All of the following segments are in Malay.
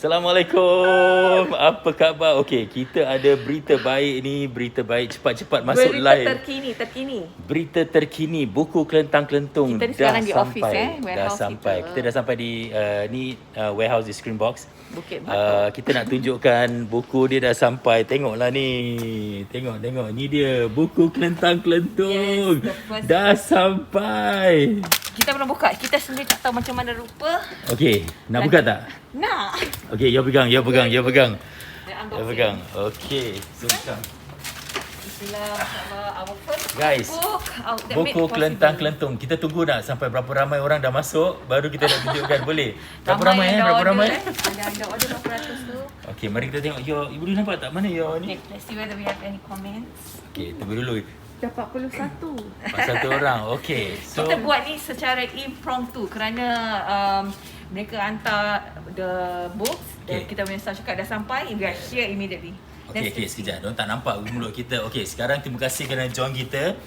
Assalamualaikum. Apa khabar? Okey, kita ada berita baik ni, berita baik cepat-cepat masuk berita live. terkini. Berita terkini, buku kelentang-kelentung Kita ni dah sekarang di sampai. office, Dah sampai. Kita dah sampai di warehouse di Screenbox. Bukit Batok. Kita nak tunjukkan buku dia dah sampai. Tengoklah ni. Tengok. Ni dia, buku kelentang-kelentung. Yes, dah sampai. Kita belum buka. Kita sendiri tak tahu macam mana rupa. Okey, nak buka tak? Nak. Okey, you pegang. Dia You unboxing. pegang. Okey, so Bismillah. Our first guys, book. That made buku possible. kelentang-kelentung. Kita tunggu nak sampai berapa ramai orang dah masuk, baru kita nak tunjukkan. Boleh? Berapa Ramai ramai? yang dah Berapa order, ramai? Ada order berapa ratus tu. Okey, mari kita tengok. Ibu boleh nampak tak mana ni? Okay, let's see whether we have any comments. Okey, tunggu dulu. Dah 41. Satu orang. Okey. So Kita buat ni secara impromptu kerana mereka hantar the books dan kita punya staff cakap dah sampai, we are here immediately. Okey, sekejap. Diorang tak nampak mulut kita. Okey, sekarang terima kasih kerana join kita.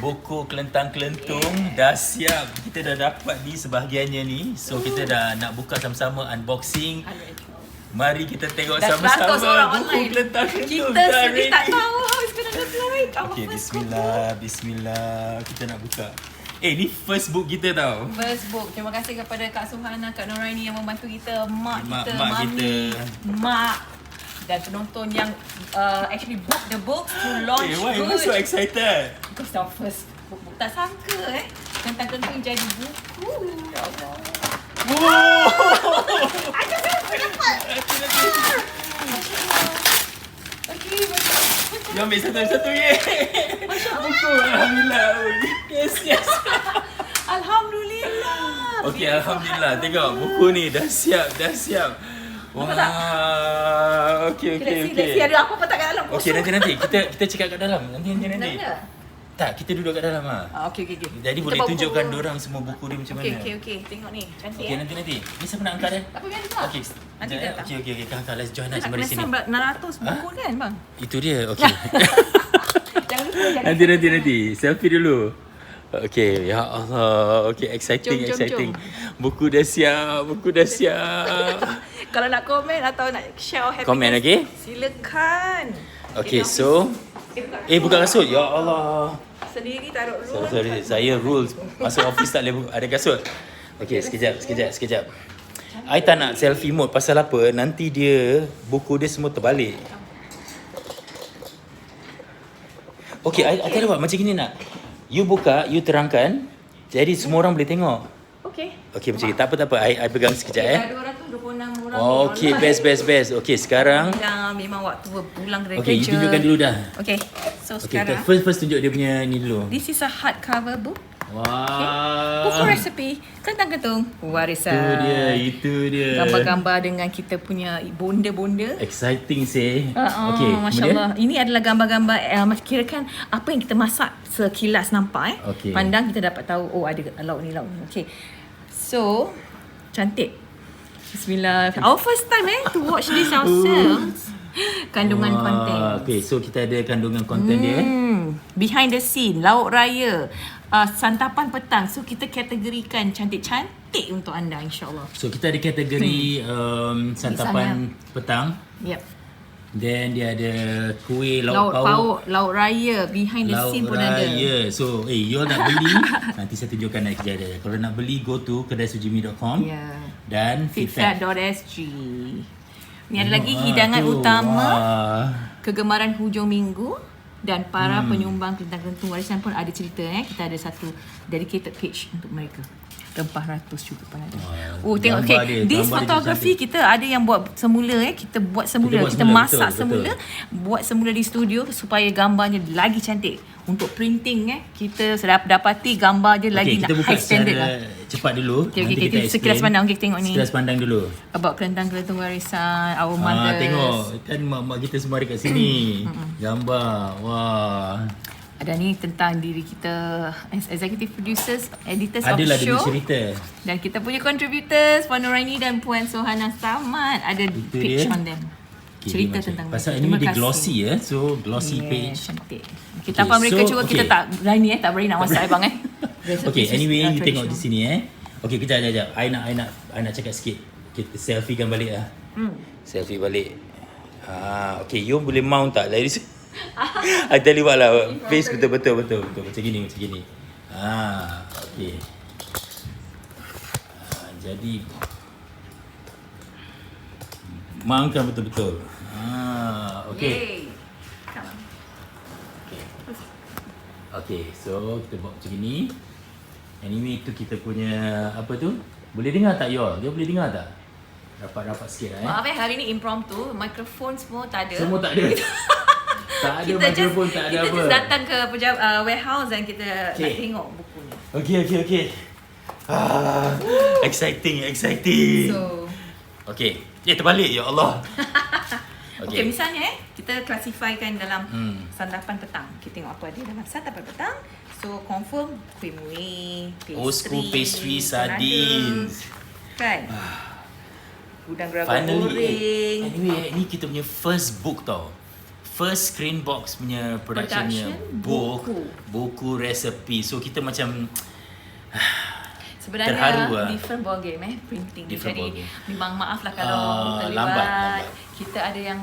Buku kelentang-kelentung dah siap. Kita dah dapat di sebahagiannya ni. So kita dah nak buka sama-sama unboxing. Mari kita tengok Dah 100 orang sama-sama buku online. kelentang-kelentung. Kita dah sendiri tak ready. tahu how it's gonna look like. Okey, bismillah. Kita nak buka. Ni first book kita tau. First book. Terima kasih kepada Kak Suhana, Kak Noraini yang membantu kita, mak kita, Mak mami, kita. mak dan penonton yang actually book the book to launch Why good. you so excited? Because our first book. Tak sangka Kelentang-kelentung jadi buku. Ya Allah. Wow! Ada saya dapat. Okey, You ambil satu-satu ye. Buku alhamdulillah. Yes. Alhamdulillah. Okey, alhamdulillah. Tengok buku ni dah siap. Wah. Okey. Let's see ada apa tak kat dalam. Okey, nanti kita cakap kat dalam. Nanti. Tak, kita duduk kat dalam Okey. Jadi Kita boleh bawa tunjukkan buku. diorang semua buku dia macam mana. Okey. Tengok ni. Cantik. Okey, nanti. Ni siapa nak angkat dia? Apa biar tak? Okey. Nanti datang. Okey. Kakak, let's join us. Nak Mari kena sini. sampai 600 buku kan bang? Itu dia. Okey. Jangan lupa. Nanti. Selfie dulu. Okey, ya Allah. Okey, exciting. Jom. Buku dah siap. Kalau nak komen atau nak share happiness, Komen, okey? silakan. Okey, so buka kasut. Ya Allah. Sendiri taruh room. Sorry. Saya rules. Masuk office tak boleh ada kasut. Okey, sekejap. I tak nak selfie mode pasal apa? Nanti buku dia semua terbalik. Okey, I tak ada buat macam gini nak. You buka, you terangkan. Jadi semua orang boleh tengok. Okey, macam ni. Tak apa. I pegang sekejap Dah 226 orang. Okey, best. Okey, sekarang. Dah memang waktu pulang dari Okey, you kerja. tunjukkan dulu dah. Okey, so Okey, sekarang first tunjuk dia punya ni dulu. this is a hardcover book. Wah. Buku resepi Kelentang-kelentung warisan. Itu dia. Gambar-gambar dengan kita punya bonda-bonda. Exciting sih. Okey, Masya Allah. Ini adalah gambar-gambar kirakan apa yang kita masak sekilas nampak Okey. Pandang kita dapat tahu ada lauk ni. Okey. So, cantik. Bismillah. Our first time to watch this ourselves. Kandungan konten. Okey, so kita ada kandungan konten dia. Behind the scene, lauk raya, santapan petang. So kita kategorikan cantik-cantik untuk anda insya-Allah. So kita ada kategori santapan petang. Yep. Then dia ada kuih Lauk lauk pauk. lauk raya behind the scene pun ada. So, you nak beli nanti saya tunjukkan nak kerja dia. Kalau nak beli go to kedaisujimi.com dan Fitfat.sg. Ni ada lagi hidangan utama kegemaran hujung minggu dan para penyumbang kelentang-kelentung warisan pun ada cerita Kita ada satu dedicated page untuk mereka. Rempah ratus juga pun ada. Tengok this photography kita ada yang buat semula kita buat semula. Kita masak semula, buat semula di studio supaya gambarnya lagi cantik. Untuk printing kita dapati gambar dia lagi nak high standard lah. Cepat dulu. Okey, sekilas pandang tengok ni. Sekilas pandang dulu. About kelentang-kelentung warisan, our mothers. Tengok kan mak kita semua ada kat sini. Gambar. Wah. Ada ni tentang diri kita as executive producers, editors of the Adalah show. dia cerita. Dan kita punya contributors, Puan Noraini dan Puan Sohana Samad. Ada Itu page dia. on them. Okay, Cerita dia tentang pasal mereka. ini Terima dia kasih. glossy so glossy page. Cantik. Kita tanpa mereka so, juga kita tak berani tak berani nak masak abang Okay, anyway you tengok di sini Okay, kejap. I nak cakap sikit. Kita selfiekan balik lah. Selfie balik. Okay, you boleh mount tak dari sini? I tell you what lah, face betul. Macam gini. Okay. Jadi mountkan betul-betul. Okay. Yay. Come on. Okay, so kita buat macam ni. Anyway, itu kita punya apa tu? Boleh dengar tak you all? Dia boleh dengar tak? Rapat-rapat sikit Maaf hari ni impromptu, mikrofon semua tak ada. Semua tak ada. Tak ada mikrofon, tak ada apa. Kita just datang ke warehouse dan kita nak tengok buku ni. Okay. Exciting. So, Okay. Terbalik ya Allah. okay, misalnya kita klasifikan dalam santapan petang. Kita tengok apa ada dalam santapan petang. So, confirm kuih muih, pastry, pastry, tornado, sardines. kan? Udang gerabah Finally, goreng. anyway, ni kita punya first book tau. First screen box punya productionnya buku resepi. So kita macam sebenarnya terharu lah. different ball game printing. Different Jadi ball game. memang maaf lah kalau terlibat. Lambat. Kita ada yang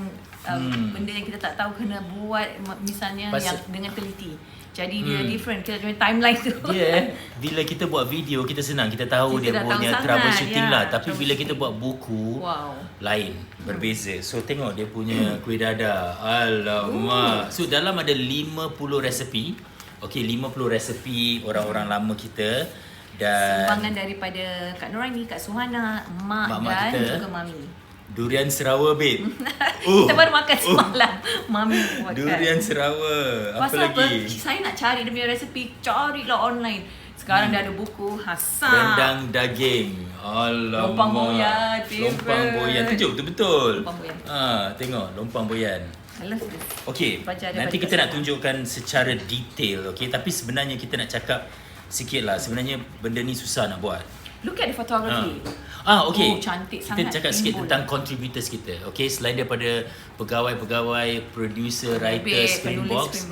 benda yang kita tak tahu kena buat misalnya yang dengan teliti. Jadi dia different. Kita punya timeline tu. Bila kita buat video kita senang, kita tahu Kita dia dah punya tahu troubleshooting sangat, lah. Tapi bila kita buat buku lain, berbeza. So tengok dia punya kuih dadar. Alamak. So dalam ada 50 resepi. Okay, 50 resepi orang-orang lama kita. Dan sumbangan daripada Kak Noraini, Kak Suhana, Mak dan kita, juga Mami. Durian Serawa, babe. Kita baru makan semalam. Mami makan. Durian Serawa. Apa pasal lagi? Saya nak cari dia punya resepi, carilah online. Sekarang dah ada buku Hasan. Rendang daging. Alamak. Lompang boyan. Lompang boyan. Tunjuk betul-betul. Lompang boyan. Tengok lompang boyan. I love this. Okay, nanti kita nak tunjukkan secara detail. Okay, tapi sebenarnya kita nak cakap sikit lah. Sebenarnya benda ni susah nak buat. Look at the photography. Okay. Cantik kita sangat. Kita cakap sikit tentang contributors kita. Okay, selain daripada pegawai-pegawai, producer, writer, screen box,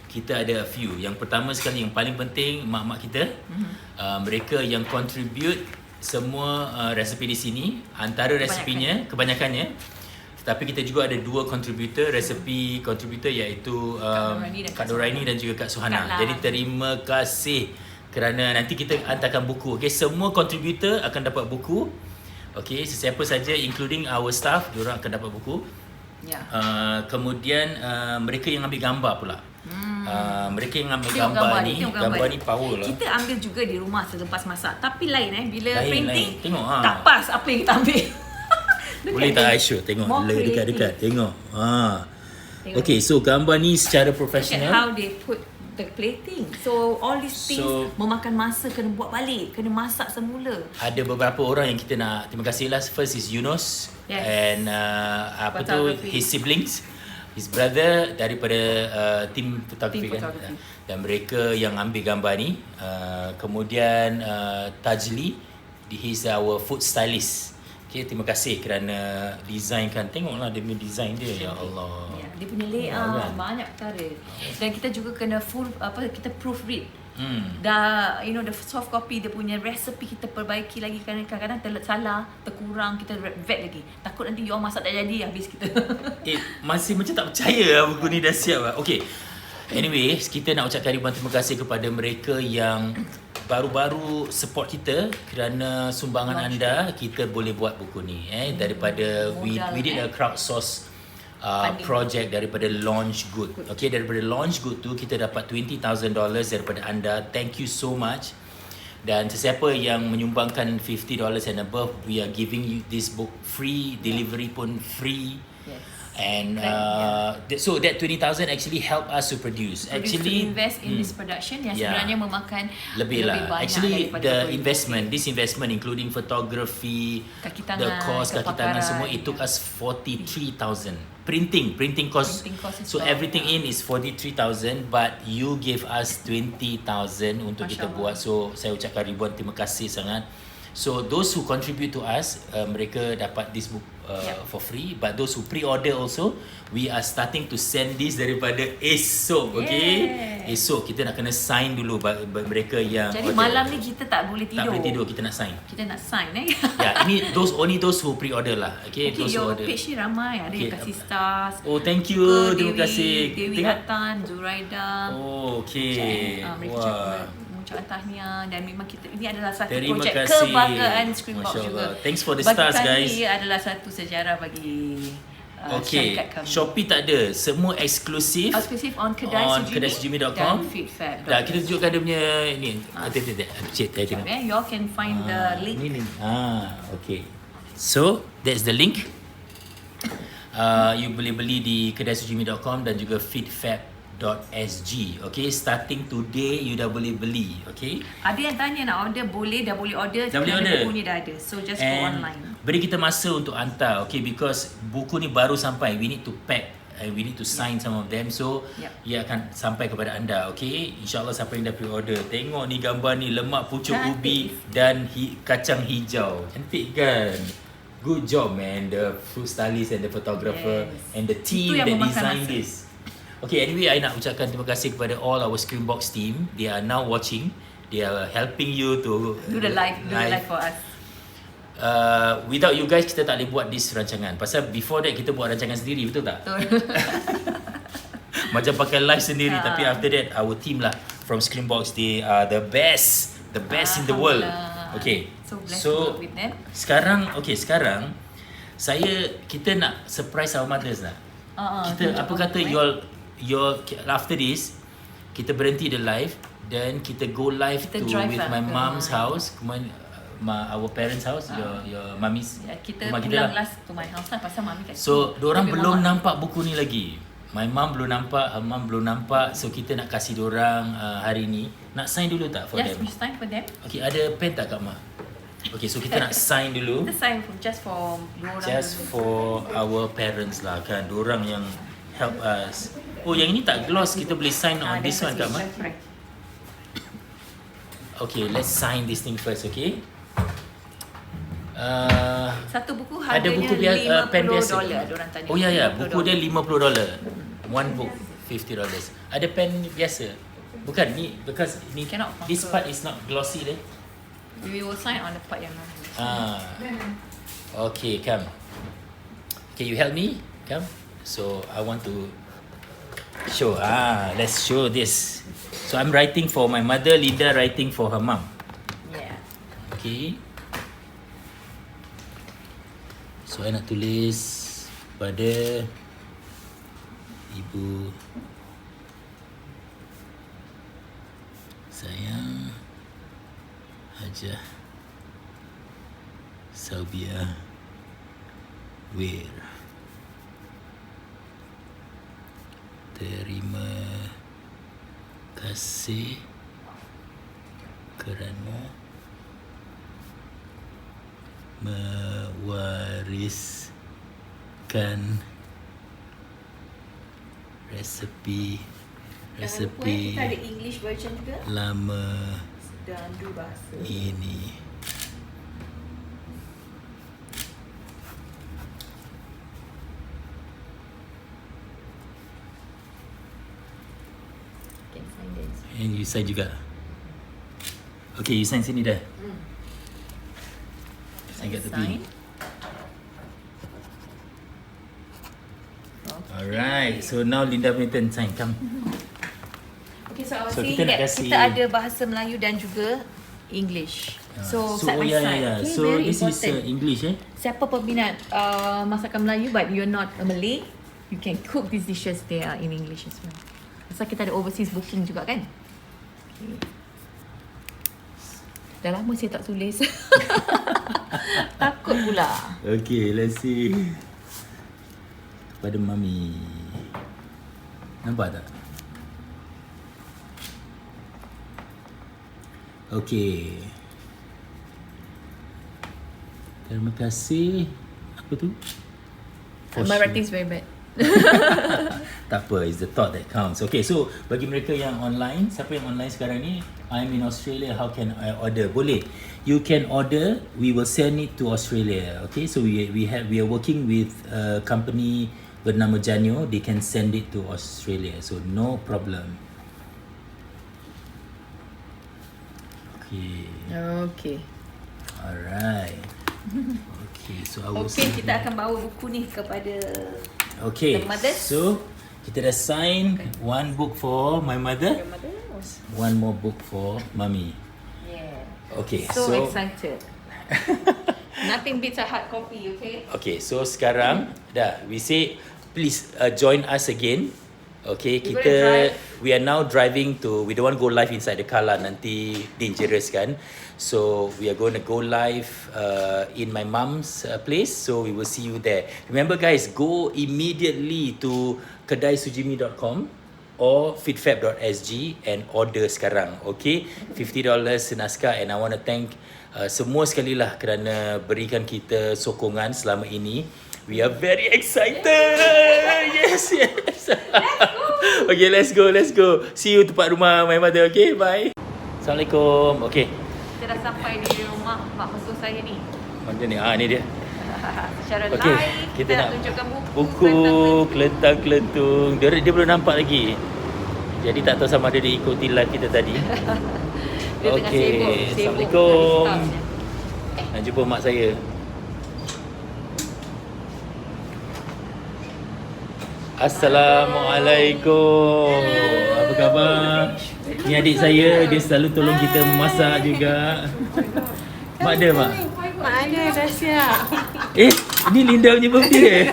kita ada a few. Yang pertama sekali, yang paling penting, mak-mak kita. Mereka yang contribute semua resepi di sini. Antara resepinya, kebanyakannya. Tapi kita juga ada dua contributor iaitu Kak Noraini dan juga Kak Suhana. Jadi terima kasih kerana nanti kita hantarkan buku. Okay, semua contributor akan dapat buku. Okay, sesiapa saja including our staff, diorang akan dapat buku. Kemudian mereka yang ambil gambar pula. Mereka yang ambil gambar ni power lah. Kita ambil juga di rumah selepas masak. Tapi lain bila printing tengok, tak pas apa yang kita ambil. Boleh tak Aisyah tengok dekat-dekat tengok. Okay, so gambar ni secara profesional. Look at how they put the plating. So all these things memakan masa, kena buat balik, kena masak semula. Ada beberapa orang yang kita nak terima kasih lah. First is Yunus and his siblings, his brother daripada team photography kan. Dan mereka yang ambil gambar ni. Kemudian Tajli, he's our food stylist. Okay, terima kasih kerana designkan. Tengoklah dia punya design dia. Ya Allah. Dia punya layout banyak perkara. Dan kita juga kena kita proofread. Dah the soft copy dia punya recipe kita perbaiki lagi, kadang-kadang salah, terkurang, kita vet lagi. Takut nanti you all masak tak jadi, habis kita. Masih macam tak percaya buku ni dah siap lah. Okay. Anyway, kita nak ucapkan ribuan terima kasih kepada mereka yang baru-baru support kita. Kerana sumbangan anda, kita boleh buat buku ni. Daripada we did a crowdsource project daripada Launch Good. Okay, daripada Launch Good tu kita dapat $20,000 daripada anda. Thank you so much. Dan sesiapa yang menyumbangkan $50 and above, we are giving you this book free, delivery pun free. And so that 20,000 actually help us to produce. Actually to invest in this production yang sebenarnya memakan lebih banyak actually the investment, this investment including photography, the cost, kaki tangan semua, it took us 43,000. Printing cost so everything in is 43,000, but you gave us 20,000 untuk kita buat. So saya ucapkan ribuan terima kasih sangat. So those who contribute to us, mereka dapat this book for free. But those who pre-order also, we are starting to send this daripada esok. Okay, esok kita nak kena sign dulu mereka yang Jadi order. malam ni kita tak boleh tidur. Tak boleh tidur, kita nak sign. Kita nak sign Ini only those who pre-order lah. Okay, those who your order. page ni ramai. Ada yang kasih stars. Oh, thank you. Terima kasih. Dewi Atan, Zuraida. Oh, okay. Mereka mengucapkan tahniah dan memang ini adalah satu Terima projek kasih. kebanggaan Screenbox Masya juga. Allah. Thanks for the bagi stars, kami, guys. ia adalah satu sejarah bagi Okay, syarikat kami. Shopee tak ada. Semua eksklusif on kedaisujimi.com. dan feedfab. Dah, kita tunjukkan dia punya ni. Cik, saya tengok. You all can find the link. Ni. Okay. So, that's the link. You boleh beli di kedaisujimi.com dan juga feedfab.sg. Okay, starting today you dah boleh beli. Okay. Ada yang tanya nak order, dah boleh order. Dah boleh order. Buku ni dah ada. So just go online. Beri kita masa untuk hantar. Okay, because buku ni baru sampai. We need to pack and we need to sign some of them. So ia akan sampai kepada anda. Okay, InsyaAllah siapa yang dah pre-order, tengok ni gambar ni, lemak pucuk ubi dan kacang hijau. Cantik kan? Good job, man. The food stylist and the photographer and the team that designed this. Okay, anyway, I nak ucapkan terima kasih kepada all our Screenbox team. They are now watching. They are helping you to do the live for us. Without you guys, kita tak boleh buat this rancangan. Pasal before that, kita buat rancangan sendiri, betul tak? Betul. Macam pakai live sendiri. Tapi after that, our team lah from Screenbox, they are the best in the world. Okay, so with them. sekarang kita nak surprise our mothers lah. Kita apa kata your after this kita berhenti the live, then kita go live with my mom's house, our parents house, your mummy's kita rumah pulang lah. last to my house lah pasal mami kat So diorang belum nampak buku ni lagi. My mom belum nampak, her mom belum nampak. So kita nak kasih diorang hari ni. Nak sign dulu tak for them? Yes, we sign for them. Okay, ada pen tak Kak Ma? Okay, so kita nak sign dulu. Kita sign just for diorang. Just for our parents lah kan. Diorang yang help us. Oh, yang ini tak gloss. Kita boleh sign on this one Kak Ma. Okay, let's sign this thing first, okay? Satu buku ada harganya buku pen biasa. diorang tanya. Oh ya, buku dia $50. One book $50. Ada pen biasa. Bukan ni, because ni this part is not glossy deh. We will sign on the part yang lain. Okay, come. Okay, you help me. Come. So I want to show. Let's show this. So I'm writing for my mother, Linda writing for her mom. Yeah. Okay. So I nak tulis pada Ibu sayang Hajah Saubia Wir. Terima kasih kerana mewariskan resepi kita ada English version juga lama dan dua bahasa ini. And you sign juga. Okay, you sign sini dah. Sign kat tepi. Alright, so now Linda punya turn sign. Come. Okay, so I was So, saying kita nak that kasih- kita ada bahasa Melayu dan juga English. So side by side. Okay, So very this is important. English Siapa peminat masakan Melayu but you're not a Malay, you can cook these dishes. They are in English as well. Pasal kita ada overseas booking juga kan. Okay. Dah lama saya tak tulis. Takut pula. Okay, let's see. Kepada Mami. Nampak tak? Okay. Terima kasih. Apa tu? My writing is very bad. Tak apa, it's the thought that counts. Okay, so bagi mereka yang online, siapa yang online sekarang ni, I'm in Australia, how can I order? Boleh. You can order, we will send it to Australia. Okay, so we are working with a company bernama Janyo, they can send it to Australia. So no problem. Okay. Okay. Alright. Okay, so I will Okay, send kita akan bawa buku ni kepada Okay, the mothers. so kita dah sign one book for my mother, your mother. one more book for mummy. Yeah. Okay, So so excited. Nothing beats a hard coffee, okay? okay, so sekarang dah we say please join us again. Okay, You kita gonna drive? we are now driving to, we don't want to go live inside the car lah, nanti dangerous kan. So we are going to go live in my mum's place. So we will see you there. Remember guys, go immediately to kedaisujimi.com or fitfab.sg and order sekarang. Okay, $50 senaskah, and I want to thank semua sekali lah kerana berikan kita sokongan selama ini. We are very excited. Yes, yes. Okay, let's go. See you tempat rumah my mother. Okay, bye. Assalamualaikum. Okay. Kita dah sampai di rumah mak mertua saya ni. Mana ni? Ah, ni dia. Secara Okay, live, kita nak tunjukkan buku kelentang-kelentung. Dia belum nampak lagi. Jadi tak tahu sama ada dia ikuti live kita tadi. Dia tengah sibuk. Assalamualaikum. nak staff. Nak jumpa mak saya. Assalamualaikum. Apa khabar? Ni adik saya, dia selalu tolong kita masak juga. Mak dia, mak? Mak ada dah siap. Ni Linda punya birthday.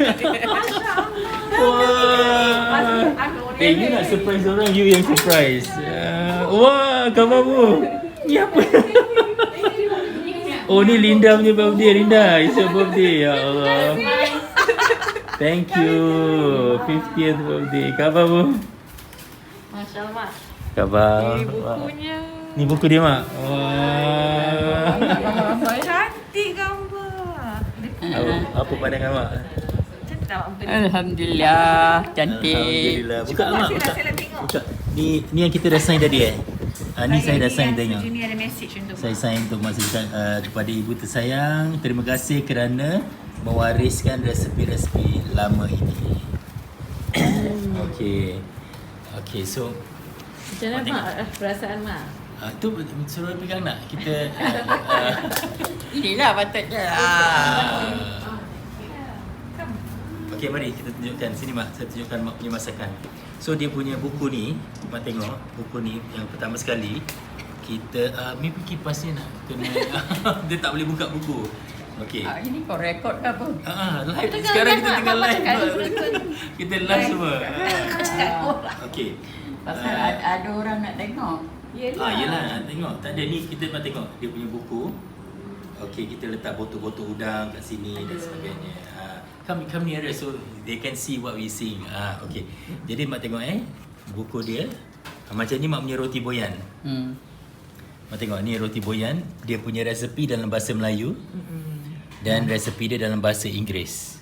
Wah. You nak surprise orang, you yang surprise. Wah, khabarmu? Ni apa? Oh, ni Linda punya birthday. Linda, it's your birthday. Ya Allah. Thank you. 50th birthday. Khabarmu? Masya Allah, Mak. Khabar. Ini bukunya. Ni buku dia, mak. Wah. Cantik gambar. Apa pandangan mak? Cantik tak Mak? Alhamdulillah, cantik. Alhamdulillah. Buka mak, buka. Sila tengok. Buka. Ni yang kita dah sign tadi ni saya dah sign tengok. Ini ada message untuk Saya Mak. sign untuk maksudkan kepada ibu tersayang. Terima kasih kerana mewariskan resepi-resepi lama ini. Okay, so Macam mana Mak perasaan Mak? tu suruh pegang nak kita Inilah patutnya. Okey, mari kita tunjukkan sini mak. Saya tunjukkan mak punya masakan. So dia punya buku ni, mak tengok buku ni yang pertama sekali kita maybe kipasnya nak kena dia tak boleh buka buku. Okey. Ini kau rekod ke apa? Live Tengah sekarang live, kita Mak. tengah Mak live. cakap Mak. Kita live semua. Okey. Pasal ada orang nak tengok. Yelah, tengok. Tak ada ni kita mak tengok dia punya buku. Okey, kita letak botol-botol udang kat sini dan sebagainya. Come nearer so they can see what we sing. Okey. Jadi mak tengok buku dia. Macam ni mak punya roti boyan. Mak tengok ni roti boyan, dia punya resepi dalam bahasa Melayu. Dan resepi dia dalam bahasa Inggeris.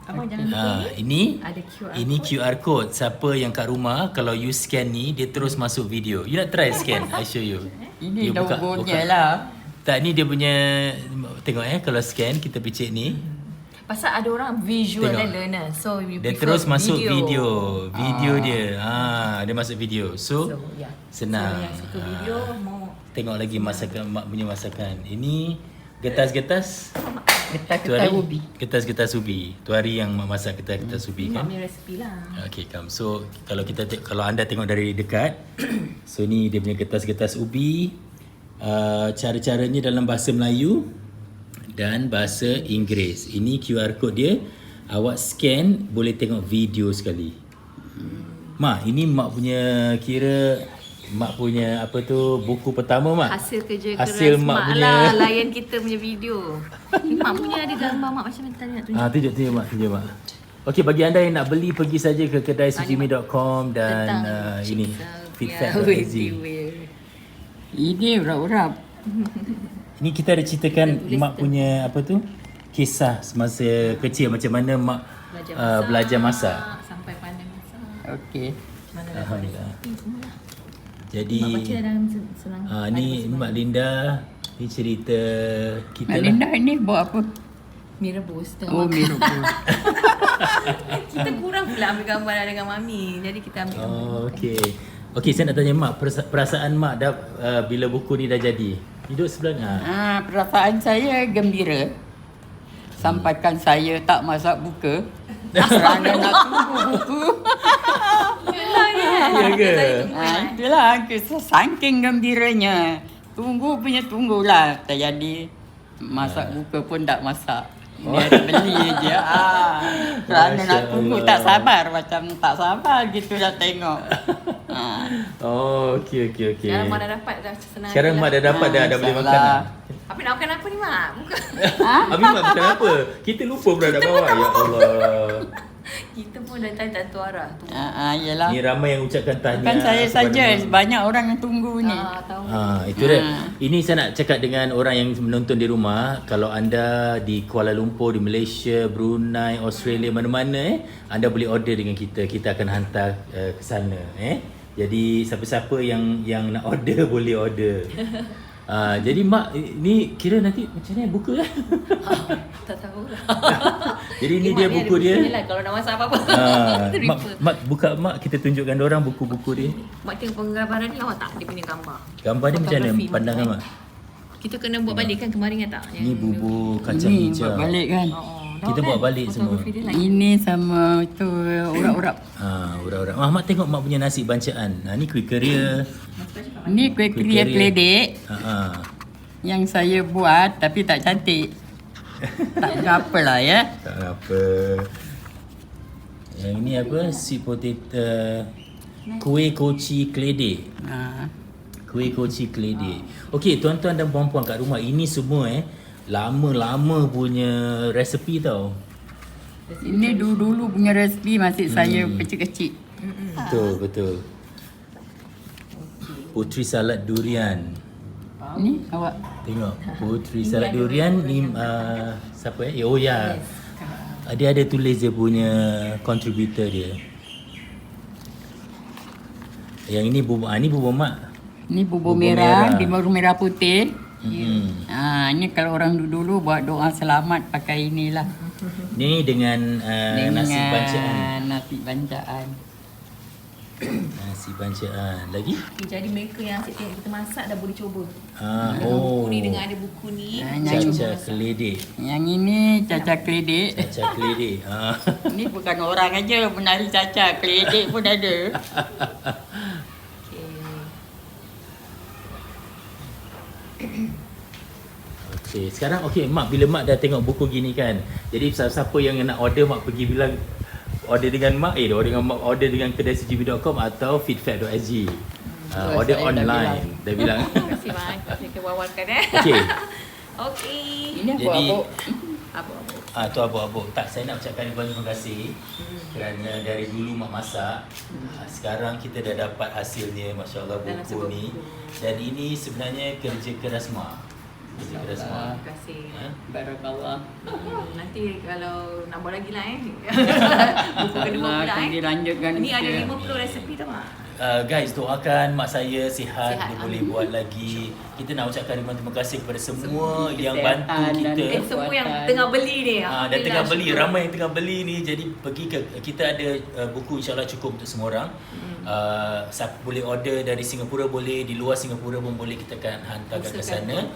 Abang jangan lupa Ini ada QR ini QR code. Siapa yang kat rumah kalau you scan ni dia terus masuk video. You nak try scan? I show you. Ini You buka, logonya buka. lah. Tak, ni dia punya, tengok kalau scan kita picit ni. Pasal ada orang visual Tengok. learner. So we Dia prefer terus masuk video. Video Ah. dia. Dia masuk video. So, yeah. senang. So yang suka video mau Tengok lagi masakan mak punya masakan. Ini getas-getas. Tu Getah-getah hari ubi. getas-getas ubi. Tu hari yang mak masak getas-getas ubi mak kan. punya resipi lah. Okay, come. So kalau kalau anda tengok dari dekat, so ni dia punya getas-getas ubi. Cara-caranya dalam bahasa Melayu dan bahasa Inggeris. Ini QR code dia. Awak scan boleh tengok video sekali. Mak, ini mak punya mak punya apa tu buku pertama mak. Hasil kerja Hasil keras mak mak punya. lah layan kita punya video. Ni mak punya ada gambar mak macam mana tadi nak tunjuk. Tunjuk mak. Okey, bagi anda yang nak beli pergi saja ke kedaisujimi.com dan Tentang ini Fitfab fitfab.sg. Ini urap-urap. Ini kita ada ceritakan mak punya apa tu? Kisah semasa kecil macam mana mak belajar masak. Okey. Mana dah ada Alhamdulillah. resipi semualah. Jadi Mak baca dalam senang. ni Mak Linda, ni cerita kita Mak lah. Linda ni buat apa? Mi rebus tengah Oh, makan. mi rebus. Kita kurang pula ambil gambar dengan Mami. Jadi kita ambil gambar. Oh, okey. Okey, saya nak tanya Mak, perasaan Mak dah bila buku ni dah jadi? Hidup sebelah Perasaan saya gembira. Sampaikan saya tak masak buka. Kerana nak tunggu buku. Yelah ya. Ya ke? Itulah saking gembiranya. Tunggulah. Tak jadi masak buka pun tak masak. Dia beli je. Kerana Masya nak tunggu Allah. tak sabar. Macam tak sabar gitu dah tengok. Oh, okey. Sekarang Mak dah dapat dah senang. Sekarang Mak dah dapat dah boleh makan dah. Apa nak makan apa ni Mak? Bukan. Habis Mak makan apa? Kita lupa pula nak bawa. Ya Allah. Kita pun dah tak tahu arah tu. Yelah. Ni ramai yang ucapkan tahniah. Bukan saya kepada saja. Mak. Banyak orang yang tunggu ni. Tahu. Itu dia. Ini saya nak cakap dengan orang yang menonton di rumah. Kalau anda di Kuala Lumpur, di Malaysia, Brunei, Australia, mana-mana anda boleh order dengan kita. Kita akan hantar ke sana. Jadi siapa-siapa yang nak order boleh order. Jadi Mak ni kira nanti macam mana buka lah. Tak tahulah. Jadi ni Mak dia ni buku ada dia. buku lah kalau nak masak apa-apa. Kita Mak, refer. Mak buka Mak, kita tunjukkan orang buku-buku dia. Mak tengok penggambaran ni awak tak dia punya gambar. Gambar dia macam mana Fotografi pandangan macam Mak? Kita kena buat balik kan kemarin kan tak? Ni bubur kacang Ini hijau. buat balik kan. Kita buat balik semua. Fotografi dia lain. Ini sama tu urap-urap. Urap-urap. Mak tengok Mak punya nasi bancaan. Ni kuih keria. Ini kuih keria keledek yang saya buat tapi tak cantik. Tak berapa lah ya. Tak apa. Yang ni apa? Sweet potato. Kuih koci keledek. Kuih koci keledek. Okey, tuan-tuan dan puan-puan kat rumah, ini semua lama-lama punya resepi tau. Ini dulu punya resipi masih saya kecil-kecil. Betul. Putri salad durian. Ni awak. Tengok Putri salad durian ni siapa Oh ya. Dia ada tulis dia punya contributor dia. Yang ini bubur ni bubur Mak. Ni bubur Bubur merah, merah. bubur merah putih. Hmm. Ini kalau orang dulu buat doa selamat pakai inilah. Ni dengan nasi bancaan. Nasi bancaan. Nasi bancaan. Lagi? Okay, jadi mereka yang asyik tengok kita masak dah boleh cuba. Oh. Buku ni dengan ada buku ni. Caca keledek. Yang ini caca keledek. Caca keledek. Ni bukan orang aja menari caca, keledek pun ada. Okey, sekarang Mak, bila Mak dah tengok buku gini kan. Jadi siapa yang nak order, Mak pergi bilang order dengan Mak, order dengan kedai cgv.com atau feedfat.sg. Order saya dah online. Dah bilang. Terima kasih Mak. Saya kewawarkan Okey. Okey. Ini apa Jadi- apa? Apa-apa. Tu abuk-abuk. Tak, saya nak ucapkan banyak terima kasih kerana dari dulu Mak masak. Sekarang kita dah dapat hasilnya, Masya Allah, Dalam buku sebuah ni. buku. Dan ini sebenarnya kerja keras Mak. Kerja keras Mak. Terima kasih. Barakallah. Nanti kalau nak buat lagi lah buku kedua pula Akan dilanjutkan. Ni ada 50 resepi tau Mak. Guys, doakan mak saya sihat, Sihat, dia boleh amin. buat lagi. Kita nak ucapkan terima kasih kepada semua yang Kesihatan bantu dan kita. Semua yang Kekuatan. tengah beli ni. Dan Alhamdulillah, tengah beli, syukur. ramai yang tengah beli ni. Jadi pergi ke, kita ada buku insyaAllah cukup untuk semua orang. Boleh order dari Singapura boleh, di luar Singapura pun boleh, kita akan hantarkan ke sana.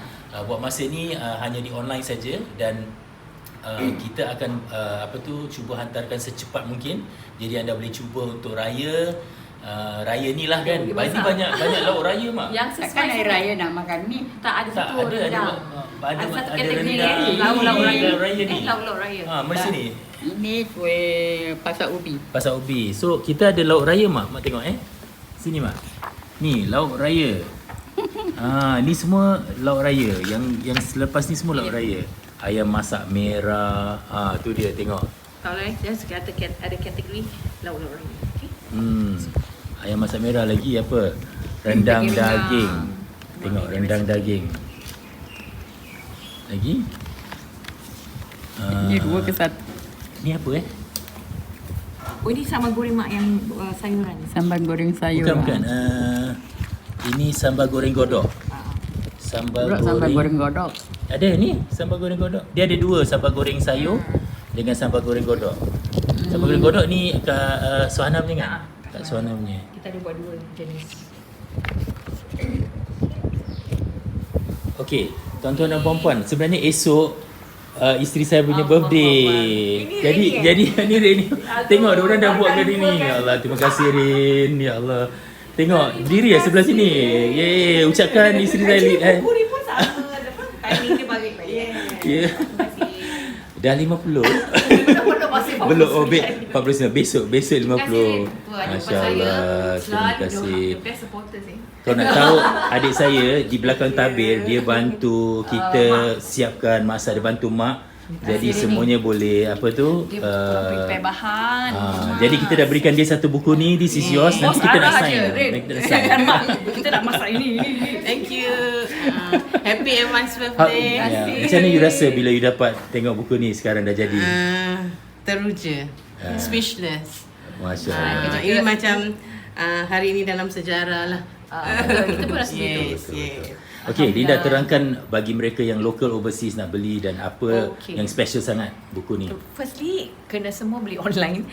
Buat masa ni hanya di online saja dan kita akan cuba hantarkan secepat mungkin. Jadi anda boleh cuba untuk raya. Raya ni lah kan. Boleh Ini masak. banyak lauk raya mak. Yang Takkan sesuai air raya nak makan ni? Tak ada Tak, satu ada rendang. satu Satu kategori rendang. lauk-lauk raya. Raya ni. Lauk-lauk raya. Mesti ni. Ini kuih pasak ubi. Pasal ubi. So kita ada lauk raya mak. Mak tengok Sini mak. Ni lauk raya. Ni semua lauk raya. Yang selepas ni semua lauk raya. Ayam masak merah. Tu dia tengok. Kalau dia ada kategori lauk-lauk raya. Okey. Ayam masak merah lagi apa? Rendang daging. Tengok rendang daging. Lagi? Ini dua ke satu. Ni apa Oh, ini sambal goreng mak yang sayuran. Sambal goreng sayur. Bukan. Ini sambal goreng godok. Sambal Pula sambal goreng godok. Ada ni sambal goreng godok. Dia ada dua, sambal goreng sayur dengan sambal goreng godok. Sambal goreng godok ni kat Suhana punya kan? Kat Suhana punya. Kita ada buat 2 jenis. Okey, tuan-tuan dan puan-puan, sebenarnya esok isteri saya punya birthday. Jadi ni Rin ni. Tengok dia orang dah buat kali ni. Ya Allah, terima kasih Rin. Ya Allah. Tengok, berdiri sebelah sini. Yeay, ucapkan isteri saya Buku ni pun sama. Timing dia baik-baik. Ya. Dah 50. Belum, 49. Besok 50. Masya Allah. Terima kasih. Kau nak tahu, adik saya di belakang tabir, dia bantu kita siapkan masa, dia bantu mak. Jadi semuanya boleh apa tu? Dia prepare bahan. Jadi kita dah berikan dia satu buku ni. This is yours. Nanti kita nak sign. Kita nak masak ini. Thank you. Happy advance birthday. Macam mana you rasa bila you dapat tengok buku ni sekarang dah jadi? Teruja. Speechless. Masya Allah. Ini macam hari ini dalam sejarah lah. Kita pun rasa betul. Yes. Okey, Linda terangkan bagi mereka yang local overseas nak beli dan apa yang special sangat buku ni. Firstly, kena semua beli online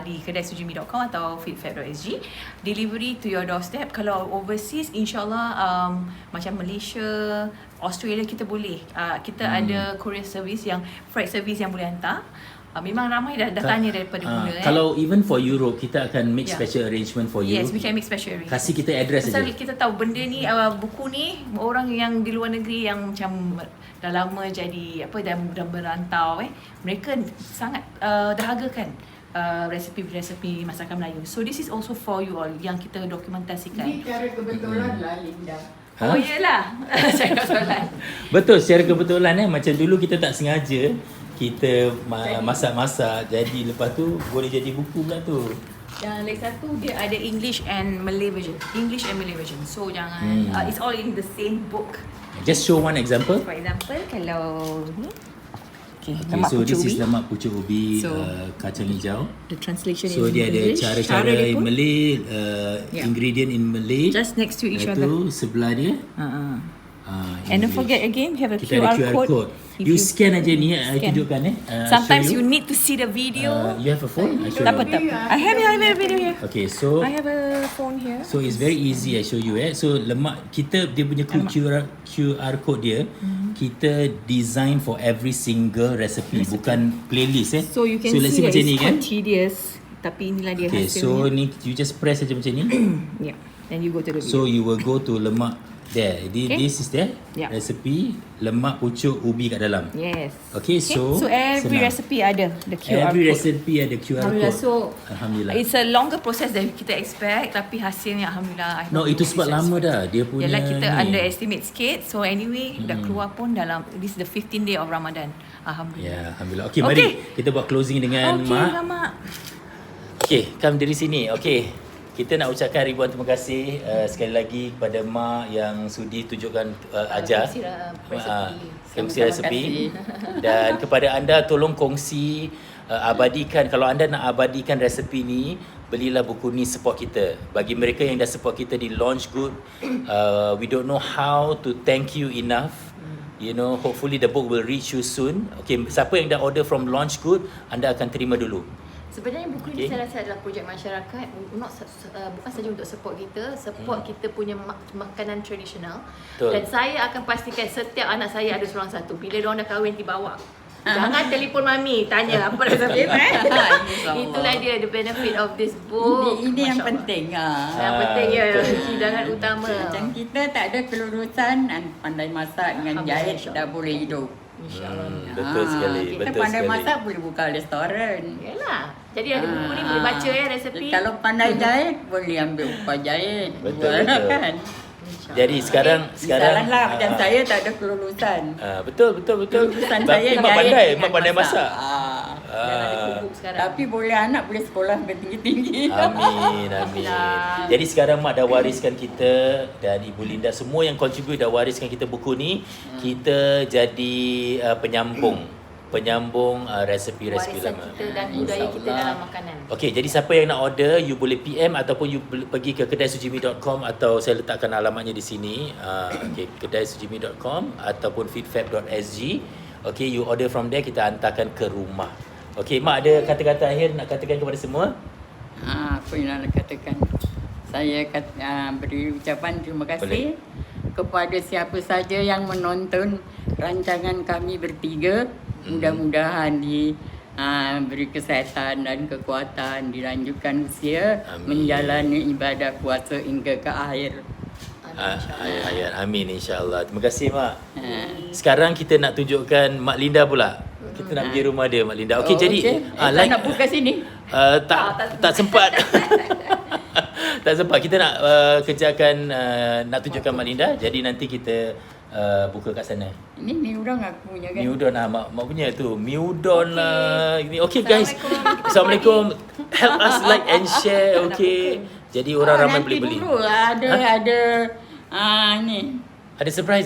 di kedaisujimi.com atau feedfab.sg. Delivery to your doorstep. Kalau overseas, insyaAllah macam Malaysia, Australia kita boleh. Kita ada courier service yang freight service yang boleh hantar. Memang ramai dah tanya daripada guna. Kalau even for Europe, kita akan make special arrangement for you. Yes, we can make special arrangement. Kasih kita address saja. Pasal kita tahu benda ni, buku ni, orang yang di luar negeri yang macam dah lama jadi dah berantau, mereka sangat dahagakan resepi-resepi masakan Melayu. So this is also for you all yang kita dokumentasikan. Ini cara kebetulan lah Linda. Oh iyalah. Cara kebetulan. Betul, secara kebetulan macam dulu kita tak sengaja kita masak-masak, jadi lepas tu boleh jadi buku pula tu. Yang lagi satu dia ada English and Malay version. So jangan it's all in the same book. Just show one example. For example, kalau ni Okay, so this is lemak pucuk ubi, kacang hijau. The translation So in dia ada English. cara-cara in Malay, ingredient in Malay. Just next to each other. Itu sebelah dia. And don't forget again, we have a Kita ada QR code. You scan aja ni, I tunjukkan Sometimes you need to see the video. You have a phone? I show Tak you. apa. I have a video here. Okay, so I have a phone here. So it's very easy, I show you. So lemak kita, dia punya QR code dia, kita design for every single recipe, bukan playlist. So you can let's see that macam ni it's kan. quite tedious. Tapi inilah dia Okay, hasilnya. so ni you just press saja macam ni. Yeah. Then you go to the video. So you will go to lemak there. This is there. Yeah. Recipe lemak pucuk ubi kat dalam. Yes. Okay, so every senang. recipe ada the QR Every code. recipe ada QR Alhamdulillah. code. So Alhamdulillah. it's a longer process than kita expect, tapi hasilnya alhamdulillah. No, itu sebab lama dah dia punya. Yalah, kita ni. underestimate sikit. So anyway, dah keluar pun dalam this is the 15th day of Ramadan. Alhamdulillah. Ya, alhamdulillah. Okay, mari kita buat closing dengan Mak. Mak. Okay, come dari sini. Okay, kita nak ucapkan ribuan terima kasih sekali lagi kepada Mak yang sudi tunjukkan ajar kongsi resepi. Dan kepada anda, tolong kongsi, abadikan. Kalau anda nak abadikan resepi ni, belilah buku ni, support kita. Bagi mereka yang dah support kita di Launch Good, we don't know how to thank you enough. You know, hopefully the book will reach you soon. Okay, siapa yang dah order from Launch Good, anda akan terima dulu. Sebenarnya buku ini saya rasa adalah projek masyarakat, bukan saja untuk support kita, kita punya makanan tradisional. Betul. Dan saya akan pastikan setiap anak saya ada seorang satu. Bila diorang dah kahwin, dibawa. Jangan telefon mami, tanya apa dah sampai. Itulah dia the benefit of this book. Ini yang penting. Yang penting ya, hidangan utama. Macam kita tak ada kelulusan, pandai masak dengan jahit dah boleh hidup. Betul sekali. Kita Betul pandai sekali. masak boleh buka restoran. Yalah. Jadi ada buku ni boleh baca resepi. Kalau pandai jahit boleh ambil upah jahit. Betul, Jual, betul. kan? Jadi sekarang Salahlah macam saya tak ada kelulusan. betul. Kelulusan Tapi saya Mak jahit pandai, dengan Mak pandai masak. Dan ada buku sekarang. Tapi boleh anak boleh sekolah sampai tinggi-tinggi. Amin. Jadi sekarang Mak dah wariskan kita dan Ibu Linda semua yang contribute dah wariskan kita buku ni. Kita jadi penyambung penyambung resepi-resepi Warisan lama. kita dan budaya kita dalam makanan. Okey, jadi siapa yang nak order, you boleh PM ataupun you boleh pergi ke kedaisujimi.com atau saya letakkan alamatnya di sini. Okey, kedaisujimi.com ataupun feedfab.sg. Okey, you order from there, kita hantarkan ke rumah. Okey, Mak ada kata-kata akhir nak katakan kepada semua? Apa yang nak katakan? Saya beri ucapan terima kasih kepada siapa saja yang menonton rancangan kami bertiga. Mudah-mudahan beri kesihatan dan kekuatan, dilanjutkan usia, menjalani ibadah puasa hingga ke akhir. Amin, insyaAllah. Terima kasih, Mak. Sekarang kita nak tunjukkan Mak Linda pula. Kita nak pergi rumah dia, Mak Linda. Okey, jadi like, nak buka sini? Tak sempat. Tak sempat. Kita nak kerjakan, nak tunjukkan Mak Linda. Jadi nanti kita buka kat sana. Ini mi udon aku punya kan? Mi udon lah, Mak punya tu. Mi udon lah. Ini okey guys. Assalamualaikum. Help us like and share, okey. Jadi orang ramai boleh beli. Nanti dulu ada ni. Ada surprise